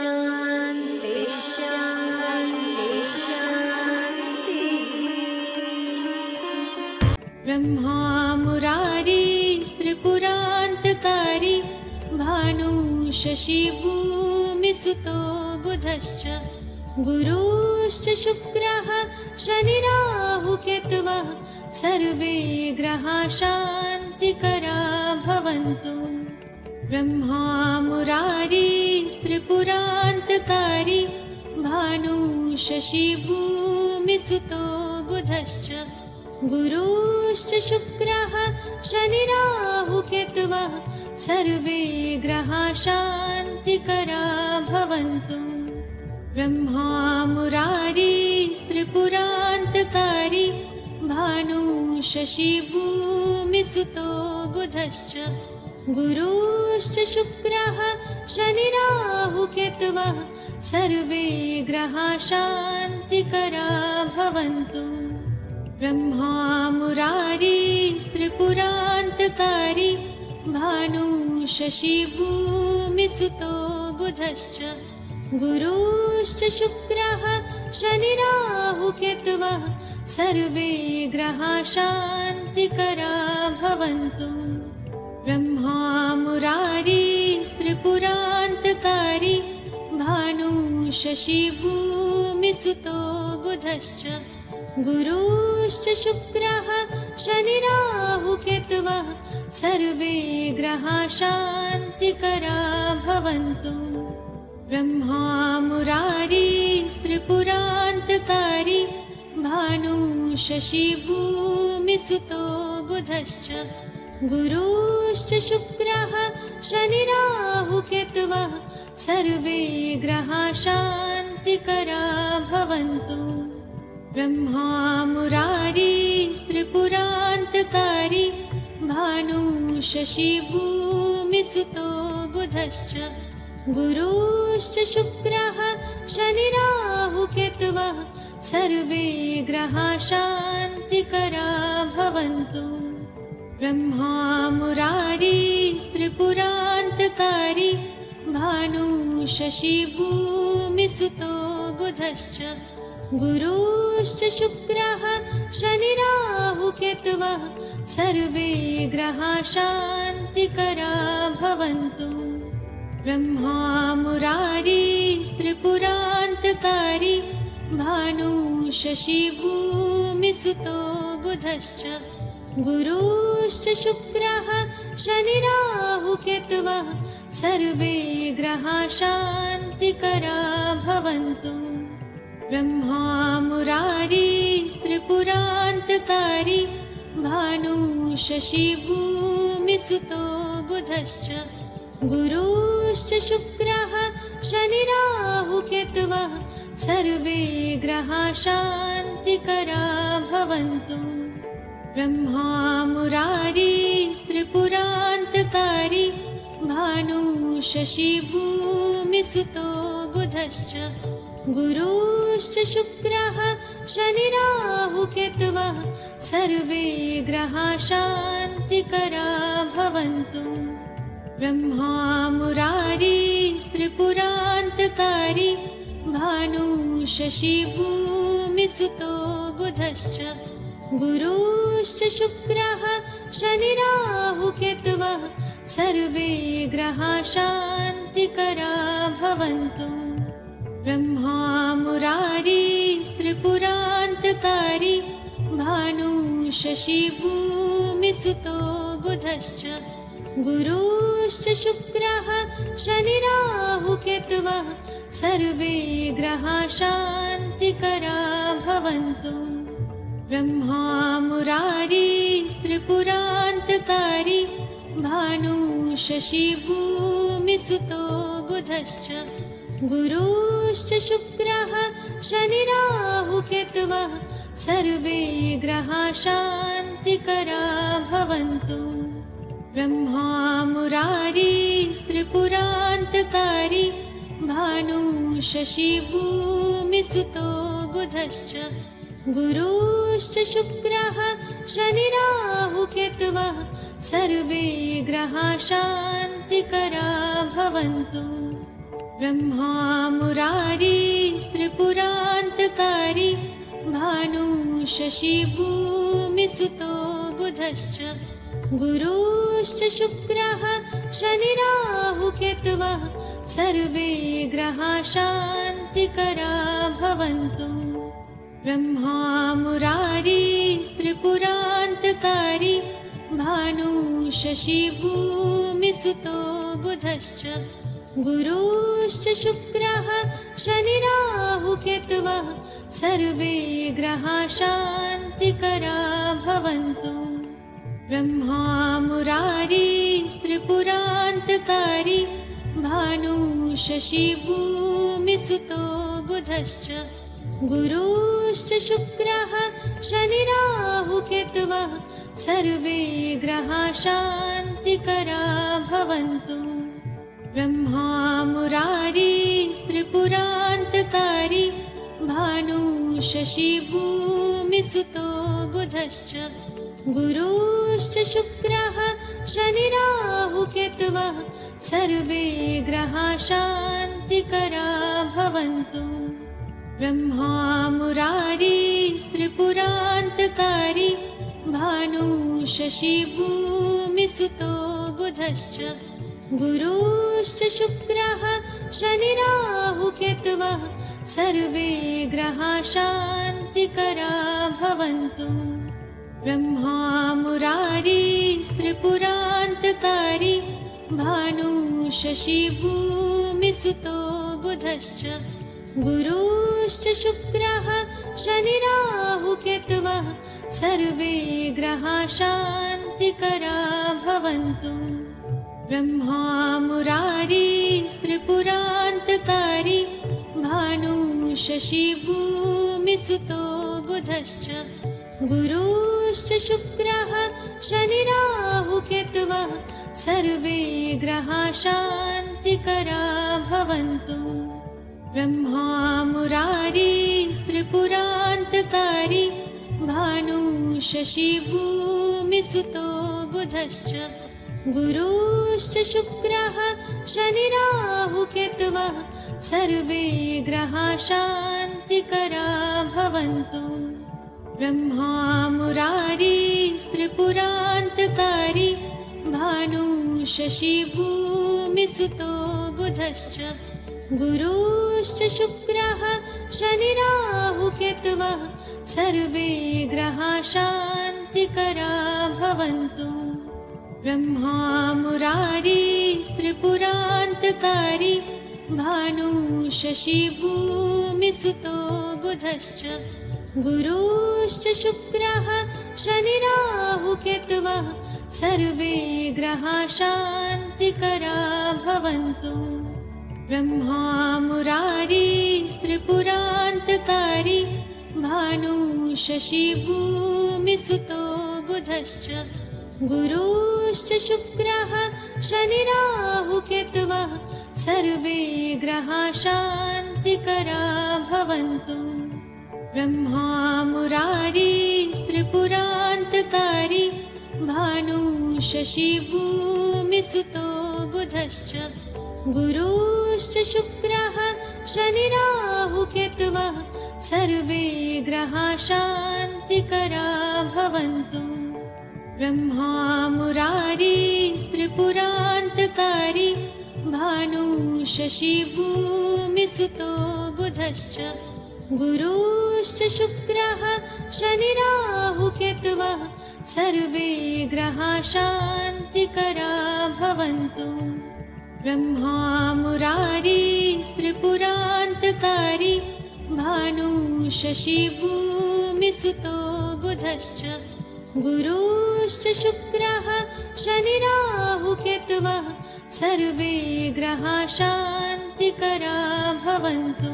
शान्ति शान्ति शान्ति। ब्रह्मा मुरारी त्रिपुरान्तकारी भानु शशि भूमिसुतो बुधश्च गुरुश्च शुक्रः शनिराहुकेतवः सर्वे ग्रहाः शान्तिकरा भवन्तु। ब्रह्मा मुरारी त्रिपुरान्तकारी भानु शशि भूमिसुतो बुधश्च गुरुश्च शुक्रः शनिराहुकेतवः सर्वे ग्रहाः शान्तिकरा भवन्तु। ब्रह्मा मुरारी त्रिपुरान्तकारी भानु शशि भूमिसुतो बुधश्च गुरुश्च शुक्रः शनिराहुकेतवः सर्वे ग्रहाः शान्तिकरा भवन्तु। ब्रह्मा मुरारी त्रिपुरान्तकारी भानु शशि भूमिसुतो बुधश्च गुरुश्च शुक्रः शनिराहुकेतवः सर्वे ग्रहाः शान्तिकरा भवन्तु। ब्रह्मा मुरारी त्रिपुरान्तकारी भानु शशि भूमिसुतो बुधश्च गुरुश्च शुक्रः शनिराहुकेतवः सर्वे ग्रहाः शान्तिकरा भवन्तु। ब्रह्मा मुरारी त्रिपुरान्तकारी भानु शशि भूमिसुतो बुधश्च गुरुश्च शुक्रः शनिराहुकेतवः सर्वे ग्रहाः शान्तिकरा भवन्तु। ब्रह्मा मुरारी त्रिपुरान्तकारी भानु शशि भूमिसुतो बुधश्च गुरुश्च शुक्रः शनिराहुकेतवः सर्वे ग्रहाः शान्तिकरा भवन्तु। ब्रह्मा मुरारी त्रिपुरान्तकारी भानु शशि भूमिसुतो बुधश्च गुरुश्च शुक्रः शनिराहुकेतवः सर्वे ग्रहाः शान्तिकरा भवन्तु। ब्रह्मा मुरारी त्रिपुरान्तकारी भानु शशि भूमिसुतो बुधश्च गुरुश्च शुक्रः शनिराहुकेतवः सर्वे ग्रहाः शान्तिकरा भवन्तु। ब्रह्मा मुरारी त्रिपुरान्तकारी भानु शशि भूमिसुतो बुधश्च गुरुश्च शुक्रः शनिराहुकेतवः सर्वे ग्रहाः शान्तिकरा भवन्तु। ब्रह्मा मुरारी त्रिपुरान्तकारी भानु शशि भूमिसुतो बुधश्च गुरुश्च शुक्रः शनिराहुकेतवः सर्वे ग्रहाः शान्तिकरा भवन्तु। ब्रह्मा मुरारी त्रिपुरान्तकारी भानु शशि भूमिसुतो बुधश्च गुरुश्च शुक्रः शनिराहुकेतवः सर्वे ग्रहाः शान्तिकरा भवन्तु। ब्रह्मा मुरारी त्रिपुरान्तकारी भानु शशि भूमिसुतो बुधश्च गुरुश्च शुक्रः शनिराहुकेतवः सर्वे ग्रहाः शान्तिकरा भवन्तु। ब्रह्मा मुरारी त्रिपुरान्तकारी भानु शशि भूमिसुतो बुधश्च गुरुश्च शुक्रः शनिराहुकेतवः सर्वे ग्रहाः शान्तिकरा भवन्तु। ब्रह्मा मुरारी त्रिपुरान्तकारी भानु शशि भूमिसुतो बुधश्च गुरुश्च शुक्रः शनिराहुकेतवः सर्वे ग्रहाः शान्तिकरा भवन्तु। ब्रह्मा मुरारिस्त्रिपुरान्तकारी भानु शशि भूमिसुतो बुधश्च गुरुश्च शुक्रः शनिराहुकेतवः सर्वे ग्रहाः शान्तिकरा भवन्तु। ब्रह्मा मुरारिस्त्रिपुरान्तकारी भानु शशि भूमिसुतो बुधश्च गुरुश्च शुक्रः शनिराहुकेतवः सर्वे ग्रहाः शान्तिकरा भवन्तु। ब्रह्मा मुरारिस्त्रिपुरान्तकारी भानु शशि भूमिसुतो बुधश्च गुरुश्च शुक्रः शनिराहुकेतवः सर्वे ग्रहाः शान्तिकरा भवन्तु। ब्रह्मा मुरारिस्त्रिपुरान्तकारी भानु शशि भूमिसुतो बुधश्च गुरुश्च शुक्रः शनिराहुकेतवः सर्वे ग्रहाः शान्तिकरा भवन्तु। ब्रह्मा मुरारिस्त्रिपुरान्तकारी भानु शशि भूमिसुतो बुधश्च गुरुश्च शुक्रः शनिराहुकेतवः सर्वे ग्रहाः शान्तिकरा भवन्तु। ब्रह्मा मुरारिस्त्रिपुरान्तकारी भानु शशि भूमिसुतो बुधश्च गुरुश्च शुक्रः शनिराहुकेतवः सर्वे ग्रहाः शान्तिकरा भवन्तु। ब्रह्मा मुरारिस्त्रिपुरान्तकारी भानु शशि भूमिसुतो बुधश्च गुरुश्च शुक्रः शनिराहुकेतवः सर्वे ग्रहाः शान्तिकरा भवन्तु। ब्रह्मा मुरारिस्त्रिपुरान्तकारी भानु शशि भूमिसुतो बुधश्च गुरुश्च शुक्रः शनिराहुकेतवः सर्वे ग्रहाः शान्तिकरा भवन्तु। ब्रह्मा मुरारिस्त्रिपुरान्तकारी भानु शशि भूमिसुतो बुधश्च गुरुश्च शुक्रः शनिराहुकेतवः सर्वे ग्रहाः शान्तिकरा भवन्तु। ब्रह्मा मुरारिस्त्रिपुरान्तकारी भानु शशि भूमिसुतो बुधश्च गुरुश्च शुक्रः शनिराहुकेतवः सर्वे ग्रहाः शान्तिकरा भवन्तु। ब्रह्मा मुरारिस्त्रिपुरान्तकारी भानु शशि भूमिसुतो बुधश्च गुरुश्च शुक्रः शनिराहुकेतवः सर्वे ग्रहाः शान्तिकरा भवन्तु। ब्रह्मा मुरारिस्त्रिपुरान्तकारी भानु शशि भूमिसुतो बुधश्च गुरुश्च शुक्रः शनिराहुकेतवः सर्वे ग्रहाः शान्तिकरा भवन्तु। ब्रह्मा मुरारिस्त्रिपुरान्तकारी भानु शशि भूमिसुतो बुधश्च गुरुश्च शुक्रः शनिराहुकेतवः सर्वे ग्रहाः शान्तिकरा भवन्तु। ब्रह्मा मुरारिस्त्रिपुरान्तकारी भानु शशि भूमिसुतो बुधश्च गुरुश्च शुक्रः शनिराहुकेतवः सर्वे ग्रहाः शान्तिकरा भवन्तु।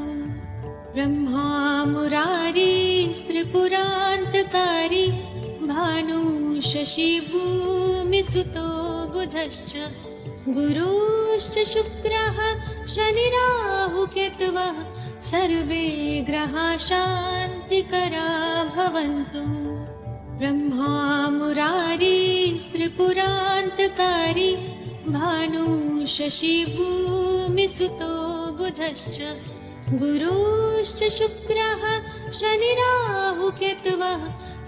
ब्रह्मा मुरारिस्त्रिपुरान्तकारी भानु शशि भूमिसुतो बुधश्च गुरुश्च शुक्रः शनिराहुकेतवः सर्वे ग्रहाः शान्तिकरा भवन्तु। ब्रह्मा मुरारिस्त्रिपुरान्तकारी भानु शशि भूमिसुतो बुधश्च गुरुश्च शुक्रः शनिराहुकेतवः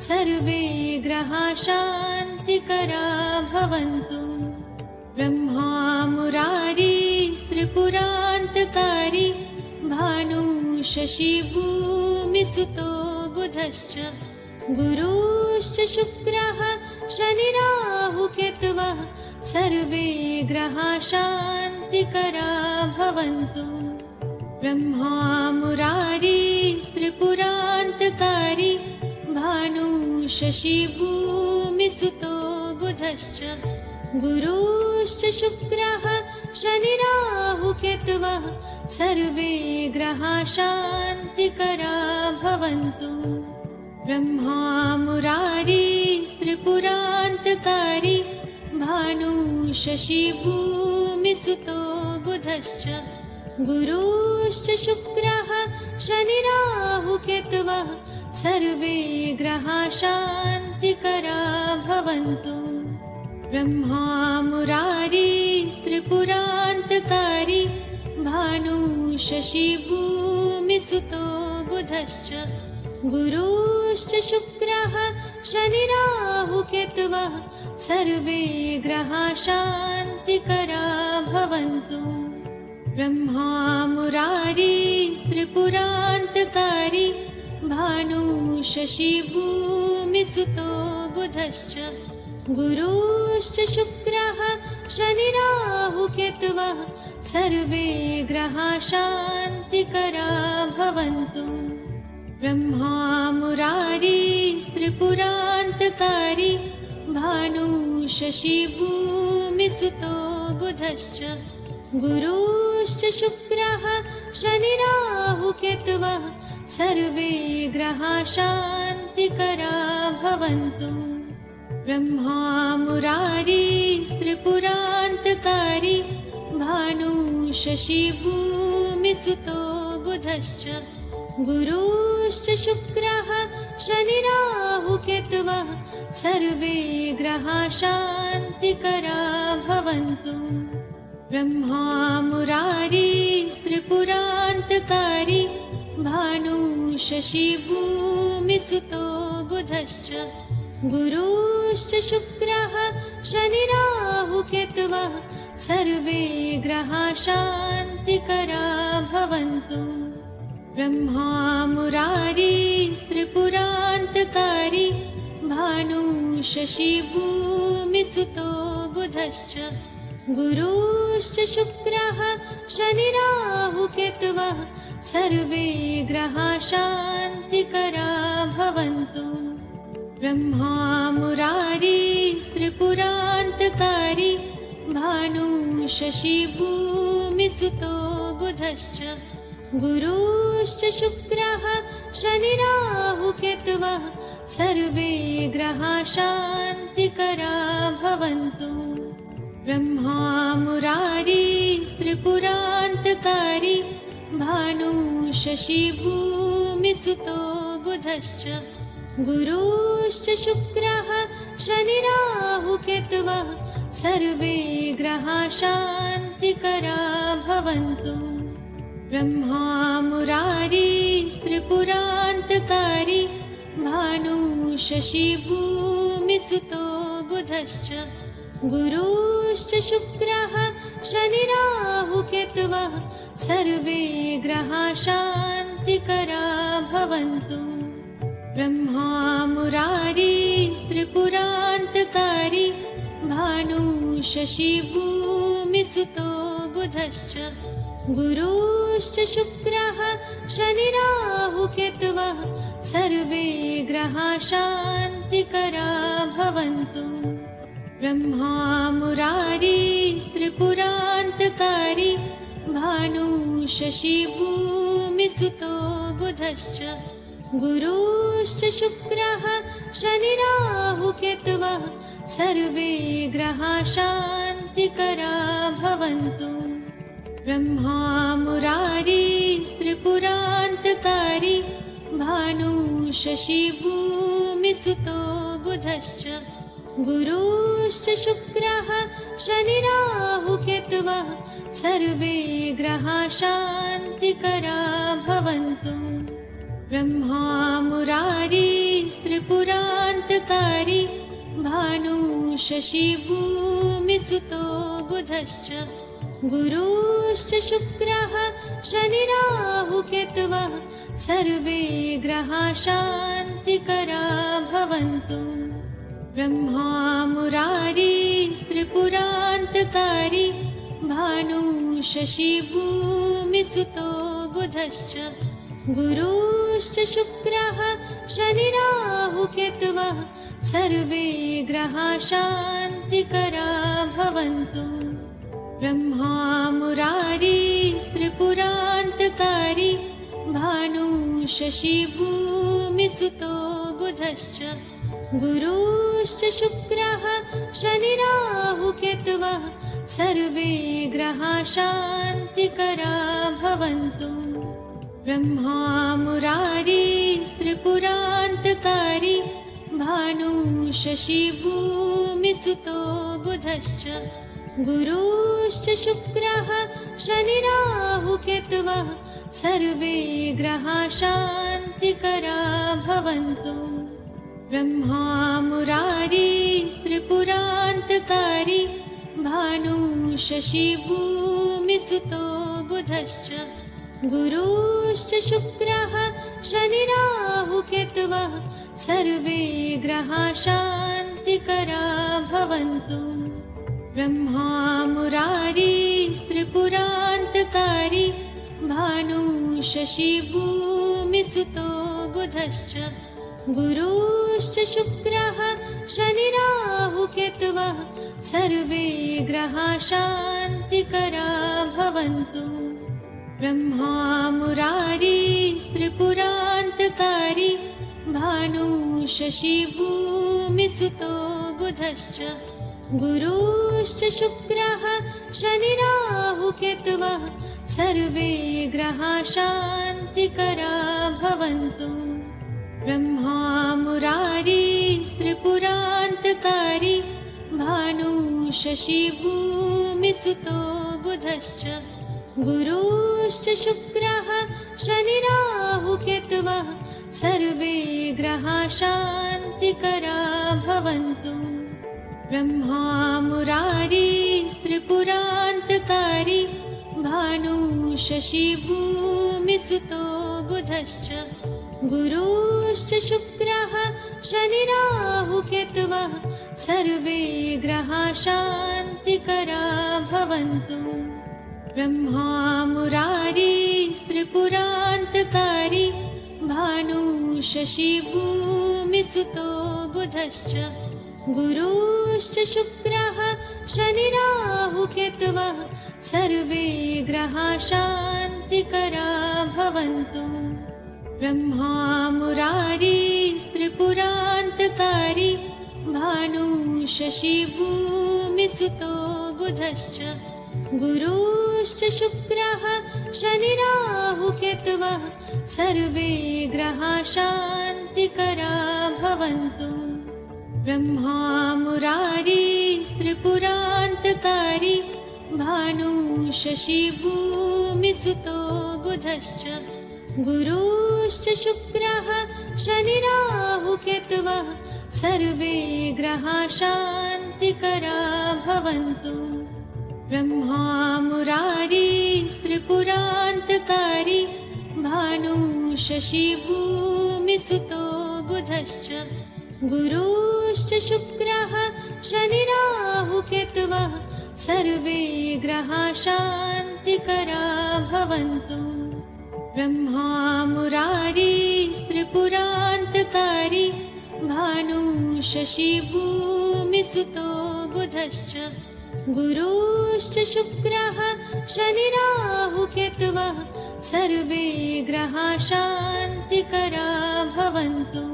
सर्वे ग्रहाः शान्तिकरा भवन्तु। ब्रह्मा मुरारी त्रिपुरान्तकारी भानु शशि भूमिसुतो बुधश्च गुरुश्च शुक्रः शनिराहुकेतवः सर्वे ग्रहाः शान्तिकरा भवन्तु। ब्रह्मा मुरारी त्रिपुरान्तकारी भानु शशि भूमिसुतो बुधश्च गुरुश्च शुक्रः शनिराहुकेतवः सर्वे ग्रहाः शान्तिकरा भवन्तु। ब्रह्मा मुरारी त्रिपुरान्तकारी भानु शशि भूमिसुतो बुधश्च गुरुश्च शुक्रः शनिराहुकेतवः सर्वे ग्रहाः शान्तिकरा भवन्तु। ब्रह्मा मुरारी त्रिपुरान्तकारी भानु शशि भूमिसुतो बुधश्च गुरुश्च शुक्रः शनिराहुकेतवः सर्वे ग्रहाः शान्तिकरा भवन्तु। ब्रह्मा मुरारी त्रिपुरान्तकारी भानु शशि भूमिसुतो बुधश्च गुरुश्च शुक्रः शनिराहुकेतवः सर्वे ग्रहाः शान्तिकरा भवन्तु। ब्रह्मा मुरारी त्रिपुरान्तकारी भानु शशि भूमिसुतो बुधश्च गुरुश्च शुक्रः शनिराहुकेतवः सर्वे ग्रहाः शान्तिकरा भवन्तु। ब्रह्मा मुरारी त्रिपुरान्तकारी भानु शशि भूमिसुतो बुधश्च गुरुश्च शुक्रः शनिराहुकेतवः सर्वे ग्रहाः शान्तिकरा भवन्तु। ब्रह्मा मुरारी त्रिपुरान्तकारी भानु शशि भूमिसुतो बुधश्च गुरुश्च शुक्रः शनिराहुकेतवः सर्वे ग्रहाः शान्तिकरा भवन्तु। ब्रह्मा मुरारी त्रिपुरान्तकारी भानु शशि भूमिसुतो बुधश्च गुरुश्च शुक्रः शनिराहुकेतवः सर्वे ग्रहाः शान्तिकरा भवन्तु। ब्रह्मा मुरारी त्रिपुरान्तकारी भानु शशि भूमिसुतो बुधश्च गुरुश्च शुक्रः शनिराहुकेतवः सर्वे ग्रहाः शान्तिकरा भवन्तु। ब्रह्मा मुरारी त्रिपुरान्तकारी भानु शशि भूमिसुतो बुधश्च गुरुश्च शुक्रः शनिराहुकेतवः सर्वे ग्रहाः शान्तिकरा भवन्तु। ब्रह्मा मुरारी त्रिपुरान्तकारी भानु शशि भूमिसुतो बुधश्च गुरुश्च शुक्रः शनिराहुकेतवः सर्वे ग्रहाः शान्तिकरा भवन्तु। ब्रह्मा मुरारी त्रिपुरान्तकारी भानु शशि भूमिसुतो बुधश्च गुरुश्च शुक्रः शनिराहुकेतवः सर्वे ग्रहाः शान्तिकरा भवन्तु। ब्रह्मा मुरारी त्रिपुरान्तकारी भानु शशि भूमिसुतो बुधश्च गुरुश्च शुक्रः शनिराहुकेतवः सर्वे ग्रहाः शान्तिकरा भवन्तु। ब्रह्मा मुरारी त्रिपुरान्तकारी भानु शशि भूमिसुतो बुधश्च गुरुश्च शुक्रः शनिराहुकेतवः सर्वे ग्रहाः शान्तिकरा भवन्तु। ब्रह्मा मुरारिस्त्रिपुरान्तकारी भानु शशि भूमिसुतो बुधश्च। गुरुश्च शुक्रः शनिराहुकेतवः सर्वे ग्रहाः शान्तिकरा भवन्तु। ब्रह्मा मुरारिस्त्रिपुरान्तकारी भानु शशि भूमिसुतो बुधश्च। गुरुश्च शुक्रः शनिराहुकेतवः सर्वे ग्रहाः शान्तिकरा भवन्तु। ब्रह्मा मुरारिस्त्रिपुरान्तकारी भानु शशि भूमिसुतो बुधश्च। गुरुश्च शुक्रः शनिराहुकेतवः सर्वे ग्रहाः शान्तिकरा भवन्तु। ब्रह्मा मुरारिस्त्रिपुरान्तकारी भानु शशि भूमिसुतो बुधश्च। गुरुश्च शुक्रः शनिराहुकेतवः सर्वे ग्रहाः शान्तिकरा भवन्तु। ब्रह्मा मुरारिस्त्रिपुरान्तकारी भानु शशि भूमिसुतो बुधश्च। गुरुश्च शुक्रः शनिराहुकेतवः सर्वे ग्रहाः शान्तिकरा भवन्तु। ब्रह्मा मुरारिस्त्रिपुरान्तकारी भानु शशि भूमिसुतो बुधश्च। गुरुश्च शुक्रः शनिराहुकेतवः सर्वे ग्रहाः शान्तिकरा भवन्तु। ब्रह्मा मुरारिस्त्रिपुरान्तकारी भानु शशि भूमिसुतो बुधश्च। गुरुश्च शुक्रः शनिराहुकेतवः सर्वे ग्रहाः शान्तिकरा भवन्तु। ब्रह्मा मुरारिस्त्रिपुरान्तकारी भानु शशि भूमिसुतो बुधश्च। गुरुश्च शुक्रः शनिराहुकेतवः सर्वे ग्रहाः शान्तिकरा भवन्तु। ब्रह्मा मुरारिस्त्रिपुरान्तकारी भानु शशि भूमिसुतो बुधश्च। गुरुश्च शुक्रः शनिराहुकेतवः सर्वे ग्रहाः शान्तिकरा भवन्तु। ब्रह्मा मुरारिस्त्रिपुरान्तकारी भानु शशि भूमिसुतो बुधश्च। गुरुश्च शुक्रः शनिराहुकेतवः सर्वे ग्रहाः शान्तिकरा भवन्तु। ब्रह्मा मुरारिस्त्रिपुरान्तकारी भानु शशि भूमिसुतो बुधश्च। गुरुश्च शुक्रः शनिराहुकेतवः सर्वे ग्रहाः शान्तिकरा भवन्तु। ब्रह्मा मुरारिस्त्रिपुरान्तकारी भानु शशि भूमिसुतो बुधश्च। गुरुश्च शुक्रः शनिराहुकेतवः सर्वे ग्रहाः शान्तिकरा भवन्तु। ब्रह्मा मुरारिस्त्रिपुरान्तकारी भानु शशि भूमिसुतो बुधश्च। गुरुश्च शुक्रः शनिराहुकेतवः सर्वे ग्रहाः शान्तिकरा भवन्तु। ब्रह्मा मुरारिस्त्रिपुरान्तकारी भानु शशि भूमिसुतो बुधश्च। गुरुश्च शुक्रः शनिराहुकेतवः सर्वे ग्रहाः शान्तिकरा भवन्तु।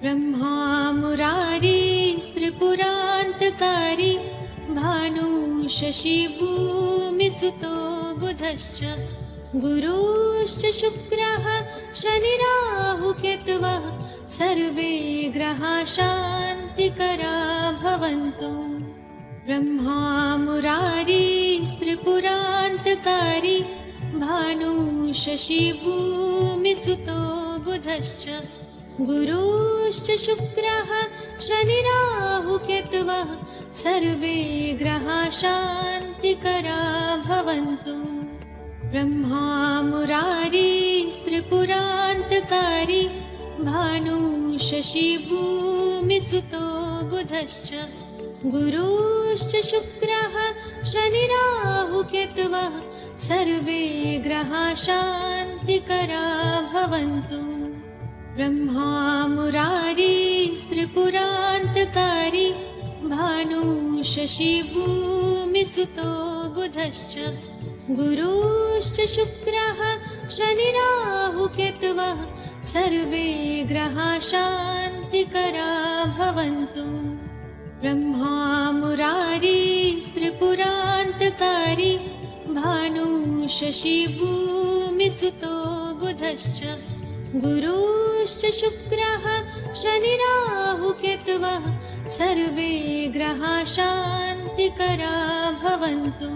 ब्रह्मा मुरारिस्त्रिपुरान्तकारी भानु शशि भूमिसुतो बुधश्च। गुरुश्च शुक्रः शनिराहुकेतवः सर्वे ग्रहाः शान्तिकरा भवन्तु। ब्रह्मा मुरारी त्रिपुरान्तकारी भानु शशि भूमिसुतो बुधश्च गुरुश्च शुक्रः शनिराहुकेतवः सर्वे ग्रहाः शान्तिकरा भवन्तु। ब्रह्मा मुरारी त्रिपुरान्तकारी भानु शशि भूमिसुतो बुधश्च गुरुश्च शुक्रः शनिराहुकेतवः सर्वे ग्रहाः शान्तिकरा भवन्तु। ब्रह्मा मुरारी त्रिपुरान्तकारी भानु शशि भूमिसुतो बुधश्च गुरुश्च शुक्रः शनिराहुकेतवः सर्वे ग्रहाः शान्तिकरा भवन्तु। ब्रह्मा मुरारी त्रिपुरान्तकारी भानु शशि भूमिसुतो बुधश्च गुरुश्च शुक्रः शनिराहुकेतवः सर्वे ग्रहाः शान्तिकरा भवन्तु।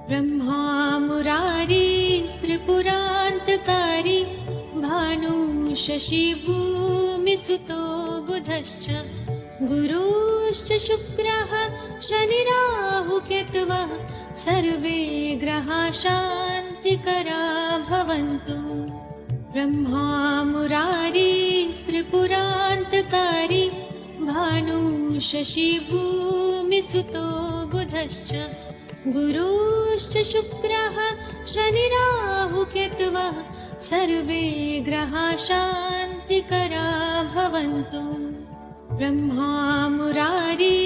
ब्रह्मा मुरारी त्रिपुरान्तकारी भानु शशि भूमिसुतो बुधश्च गुरुश्च शुक्रः शनिराहुकेतवः सर्वे ग्रहाः शान्तिकरा भवन्तु। ब्रह्मा मुरारी त्रिपुरान्तकारी भानु शशि भूमिसुतो बुधश्च गुरुश्च शुक्रः शनिराहुकेतवः सर्वे ग्रहाः शान्तिकरा भवन्तु। ब्रह्मा मुरारी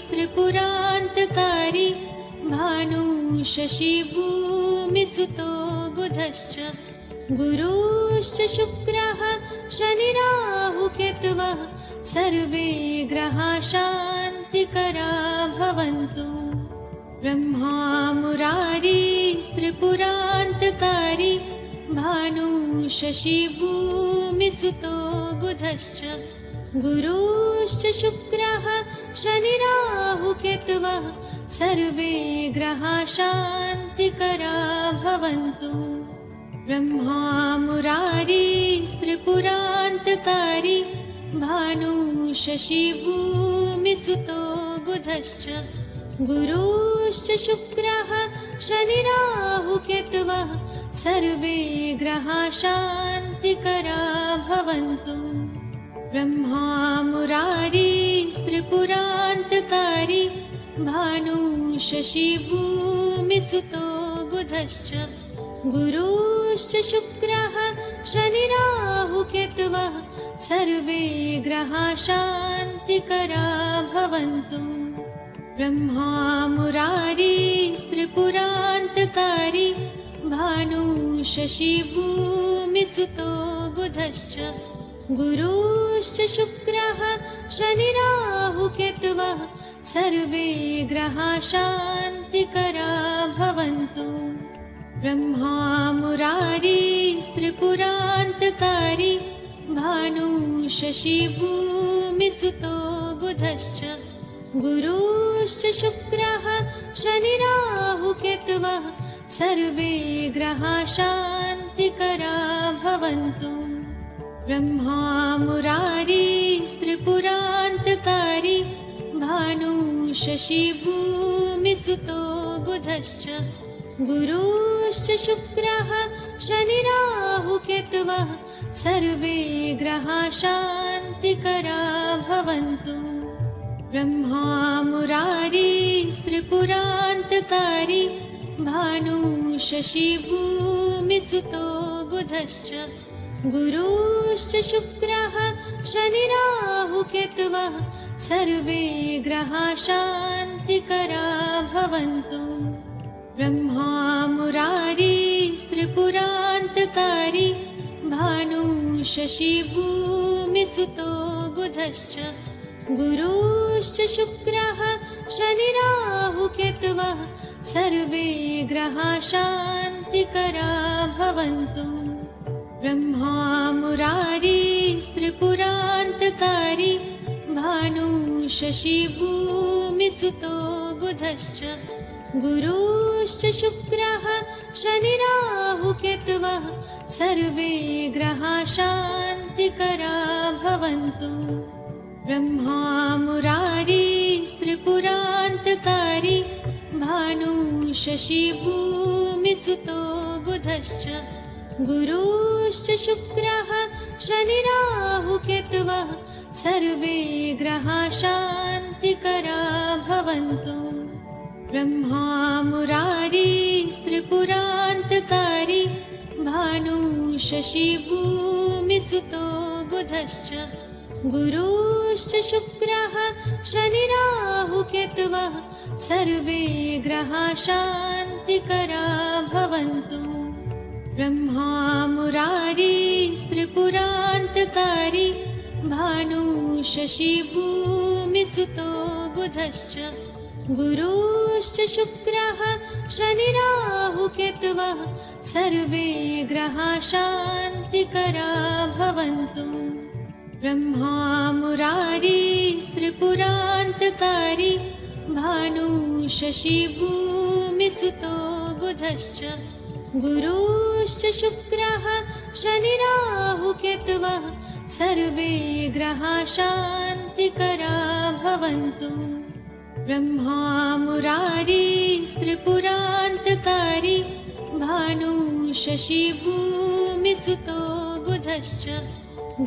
त्रिपुरान्तकारी भानु शशि भूमिसुतो बुधश्च गुरुश्च शुक्रः शनिराहुकेतवः सर्वे ग्रहाः शान्तिकरा भवन्तु। ब्रह्मा मुरारी त्रिपुरान्तकारी भानु शशि भूमिसुतो बुधश्च गुरुश्च शुक्रः शनिराहुकेतवः सर्वे ग्रहाः शान्तिकरा भवन्तु। ब्रह्मा मुरारी त्रिपुरान्तकारी भानु शशि भूमिसुतो बुधश्च गुरुश्च शुक्रः शनिराहुकेतवः सर्वे ग्रहाः शान्तिकरा भवन्तु। ब्रह्मा मुरारी त्रिपुरान्तकारी भानु शशि भूमिसुतो बुधश्च गुरुश्च शुक्रः शनिराहुकेतवः सर्वे ग्रहाः शान्तिकरा भवन्तु। ब्रह्मा मुरारी त्रिपुरान्तकारी भानु शशि भूमिसुतो बुधश्च गुरुश्च शुक्रः शनिराहुकेतवः सर्वे ग्रहाः शान्तिकरा भवन्तु। ब्रह्मा मुरारी त्रिपुरान्तकारी भानु शशि भूमिसुतो बुधश्च गुरुश्च शुक्रः शनिराहुकेतवः सर्वे ग्रहाः शान्तिकरा भवन्तु। ब्रह्मा मुरारी त्रिपुरान्तकारी भानु शशि भूमिसुतो बुधश्च गुरुश्च शुक्रः शनिराहुकेतवः सर्वे ग्रहाः शान्तिकरा भवन्तु। ब्रह्मा मुरारी त्रिपुरान्तकारी भानु शशि भूमिसुतो बुधश्च गुरुश्च शुक्रः शनिराहुकेतवः सर्वे ग्रहाः शान्तिकरा भवन्तु। ब्रह्मा मुरारी त्रिपुरान्तकारी भानु शशि भूमिसुतो बुधश्च गुरुश्च शुक्रः शनिराहुकेतवः सर्वे ग्रहाः शान्तिकरा भवन्तु। ब्रह्मा शशी भूमिसुतो बुधश्च गुरुश्च शुक्रः शनिराहुकेतवः सर्वे ग्रहाः शान्तिकरा भवन्तु। ब्रह्मा मुरारिस्त्रिपुरान्तकारी भानु शशी भूमिसुतो बुधश्च गुरुश्च शुक्रः शनिराहुकेतवः सर्वे ग्रहाः शान्तिकरा भवन्तु। ब्रह्मा मुरारिस्त्रिपुरान्तकारी भानु शशी भूमिसुतो बुधश्च गुरुश्च शुक्रः शनिराहुकेतवः सर्वे ग्रहाः शान्तिकरा भवन्तु। ब्रह्मा मुरारिस्त्रिपुरान्तकारी भानु शशी भूमिसुतो बुधश्च गुरुश्च शुक्रः शनिराहुकेतवः सर्वे ग्रहाः शान्तिकरा भवन्तु। ब्रह्मा मुरारिस्त्रिपुरान्तकारी भानु शशी भूमिसुतो बुधश्च गुरुश्च शुक्रः शनिराहुकेतवः सर्वे ग्रहाः शान्तिकरा भवन्तु। ब्रह्मा मुरारिस्त्रिपुरान्तकारी भानु शशी भूमिसुतो बुधश्च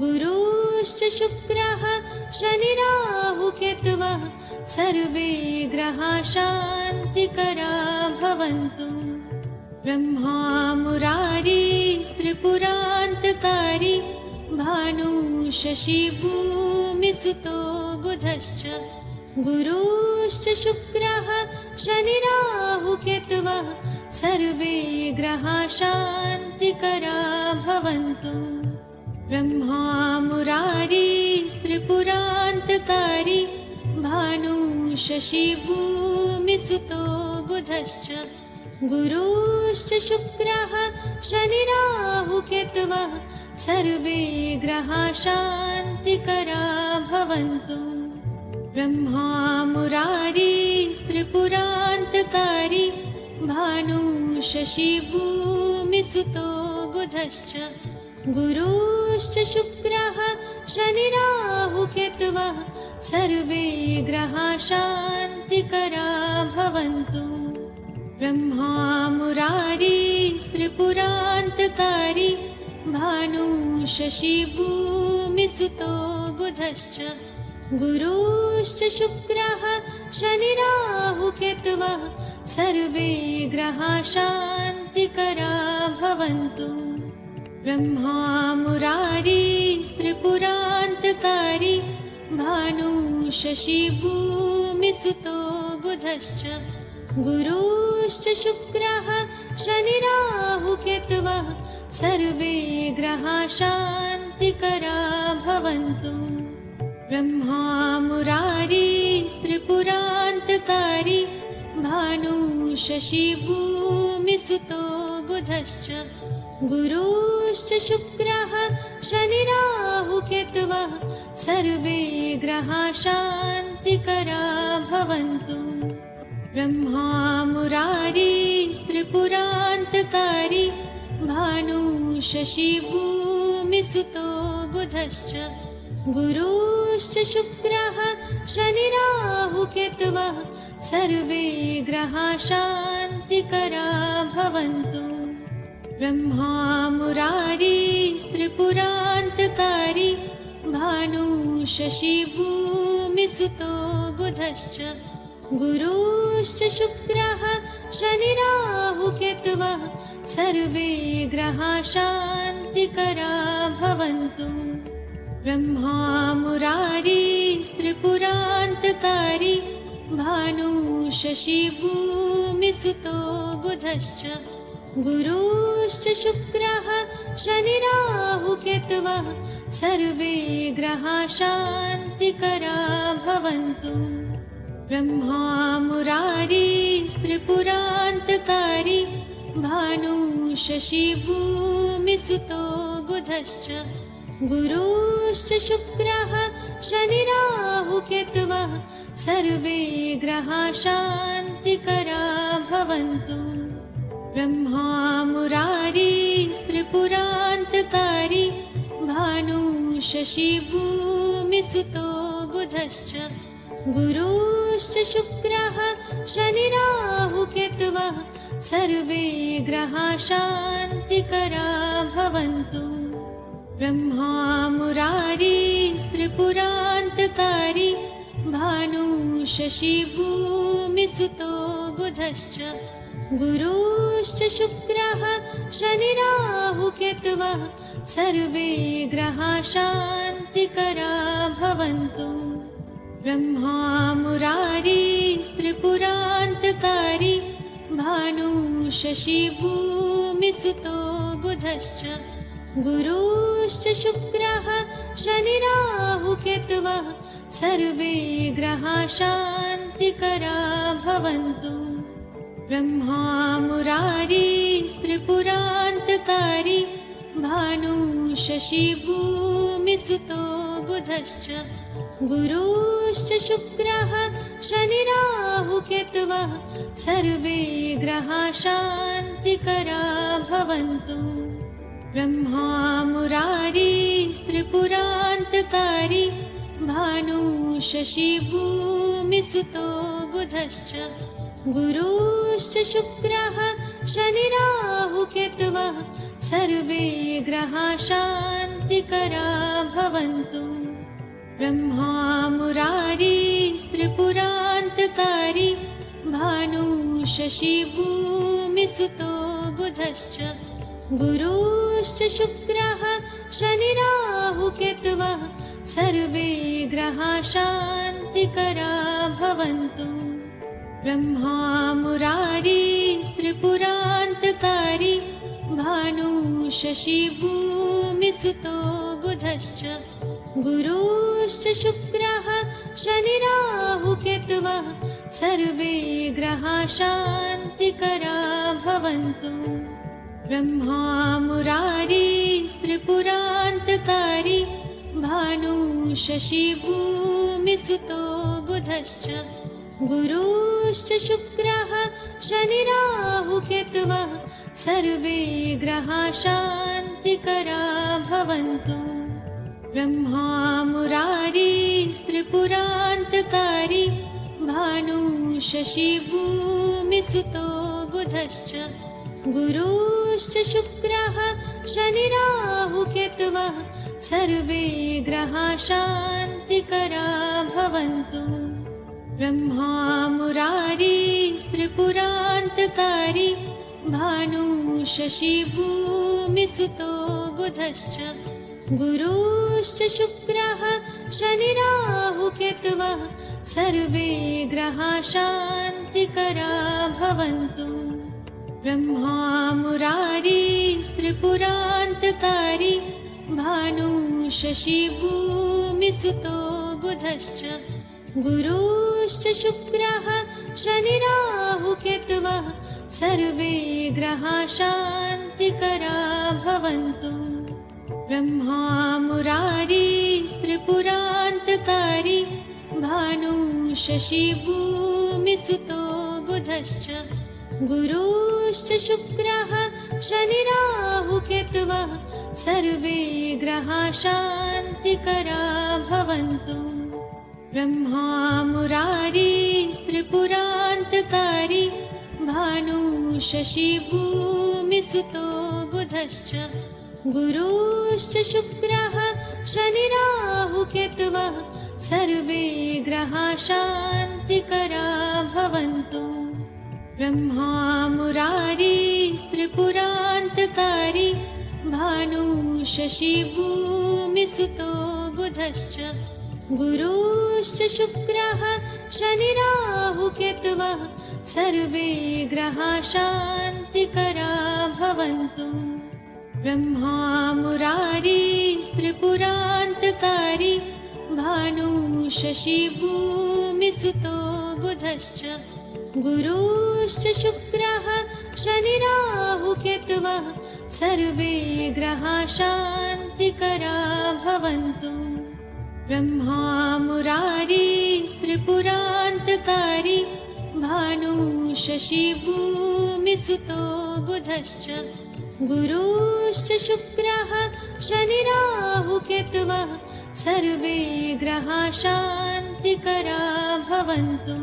गुरुश्च शुक्रः शनिराहुकेतवः सर्वे ग्रहाः शान्तिकरा भवन्तु। ब्रह्मा मुरारिस्त्रिपुरान्तकारी भानु शशी भूमिसुतो बुधश्च गुरुश्च शुक्रः शनिराहुकेतवः सर्वे ग्रहाः शान्तिकरा भवन्तु। ब्रह्मा मुरारिस्त्रिपुरान्तकारी भानु शशी भूमिसुतो बुधश्च गुरुश्च शुक्रः शनिराहुकेतवः सर्वे ग्रहाः शान्तिकरा भवन्तु। ब्रह्मा मुरारिस्त्रिपुरान्तकारी भानु शशी भूमिसुतो बुधश्च गुरुश्च शुक्रः शनिराहुकेतवः सर्वे ग्रहाः शान्तिकरा भवन्तु। ब्रह्मा मुरारिस्त्रिपुरान्तकारी भानु शशी भूमिसुतो बुधश्च गुरुश्च शुक्रः शनिराहुकेतवः सर्वे ग्रहाः शान्तिकरा भवन्तु। ब्रह्मा मुरारिस्त्रिपुरान्तकारी भानु शशी भूमिसुतो बुधश्च गुरुश्च शुक्रः शनिराहुकेतवः सर्वे ग्रहाः शान्तिकरा भवन्तु। ब्रह्मा मुरारिस्त्रिपुरान्तकारी भानु शशी भूमिसुतो बुधश्च गुरुश्च शुक्रः शनिराहुकेतवः सर्वे ग्रहाः शान्तिकरा भवन्तु। ब्रह्मा मुरारिस्त्रिपुरान्तकारी भानु शशी भूमिसुतो बुधश्च गुरुश्च शुक्रः शनिराहुकेतवः सर्वे ग्रहाः शान्तिकरा भवन्तु। ब्रह्मा मुरारिस्त्रिपुरान्तकारी भानु शशी भूमिसुतो बुधश्च गुरुश्च शुक्रः शनिराहुकेतवः सर्वे ग्रहाः शान्तिकरा भवन्तु। ब्रह्मा मुरारिस्त्रिपुरान्तकारी भानु शशी भूमिसुतो बुधश्च गुरुश्च शुक्रः शनिराहुकेतवः सर्वे ग्रहाः शान्तिकरा भवन्तु। ब्रह्मा मुरारिस्त्रिपुरान्तकारी भानु शशी भूमिसुतो बुधश्च गुरुश्च शुक्रः शनिराहुकेतवः सर्वे ग्रहाः शान्तिकरा भवन्तु। ब्रह्मा मुरारिस्त्रिपुरान्तकारी भानुशशी भूमिसुतो बुधश्च गुरुश्च शुक्रः शनिराहुकेतवः सर्वे ग्रहाः शान्तिकरा भवन्तु। ब्रह्मा मुरारिस्त्रिपुरान्तकारी भानुशशी भूमिसुतो बुधश्च गुरुश्च शुक्रः शनिराहुकेतवः सर्वे ग्रहाः शान्तिकरा भवन्तु। ब्रह्मा मुरारिस्त्रिपुरान्तकारी भानुशशी भूमिसुतो बुधश्च गुरुश्च शुक्रः शनिराहुकेतवः सर्वे ग्रहाः शान्तिकरा भवन्तु। ब्रह्मा मुरारिस्त्रिपुरान्तकारी भानुशशी भूमिसुतो बुधश्च गुरुश्च शुक्रः शनिराहुकेतवः सर्वे ग्रहाः शान्तिकरा भवन्तु। ब्रह्मा मुरारिस्त्रिपुरान्तकारी भानुशशी भूमिसुतो बुधश्च गुरुश्च शुक्रः शनिराहुकेतवः सर्वे ग्रहाः शान्तिकरा भवन्तु। ब्रह्मा मुरारिस्त्रिपुरान्तकारी भानुशशी भूमिसुतो बुधश्च गुरुश्च शुक्रः शनिराहुकेतवः सर्वे ग्रहाः शान्तिकरा भवन्तु। ब्रह्मा मुरारिस्त्रिपुरान्तकारी भानुशशी भूमिसुतो बुधश्च गुरुश्च शुक्रः शनिराहुकेतवः सर्वे ग्रहाः शान्तिकरा भवन्तु। ब्रह्मा मुरारिस्त्रिपुरान्तकारी भानुशशी भूमिसुतो बुधश्च गुरुश्च शुक्रः शनिराहुकेतवः सर्वे ग्रहाः शान्तिकरा भवन्तु। ब्रह्मा मुरारिस्त्रिपुरान्तकारी भानुशशी भूमिसुतो बुधश्च गुरुश्च शुक्रः शनिराहुकेतवः सर्वे ग्रहाः शान्तिकरा भवन्तु। ब्रह्मा मुरारिस्त्रिपुरान्तकारी भानुशशी भूमिसुतो बुधश्च गुरुश्च शुक्रः शनिराहुकेतवः सर्वे ग्रहाः शान्तिकरा भवन्तु। ब्रह्मा मुरारिस्त्रिपुरान्तकारी भानुशशी भूमिसुतो बुधश्च गुरुश्च शुक्रः शनिराहुकेतवः सर्वे ग्रहाः शान्तिकरा भवन्तु। ब्रह्मा मुरारिस्त्रिपुरान्तकारी भानुशशी भूमिसुतो बुधश्च गुरुश्च शुक्रः शनिराहुकेतवः सर्वे ग्रहाः शान्तिकरा भवन्तु। ब्रह्मा मुरारिस्त्रिपुरान्तकारी भानुशशी भूमिसुतो बुधश्च गुरुश्च शुक्रः शनिराहुकेतवः सर्वे ग्रहाः शान्तिकरा भवन्तु। ब्रह्मा मुरारिस्त्रिपुरान्तकारी भानुशशी भूमिसुतो बुधश्च गुरुश्च शुक्रः शनिराहुकेतवः सर्वे ग्रहाः शान्तिकरा भवन्तु। ब्रह्मा मुरारिस्त्रिपुरान्तकारी भानुशशी भूमिसुतो बुधश्च गुरुश्च शुक्रः शनिराहुकेतवः सर्वे ग्रहाः शान्तिकरा भवन्तु। ब्रह्मा मुरारी त्रिपुरान्तकारी भानुशशि भूमिसुतो बुधश्च गुरुश्च शुक्रः शनिराहुकेतवः सर्वे ग्रहाः शान्तिकरा भवन्तु।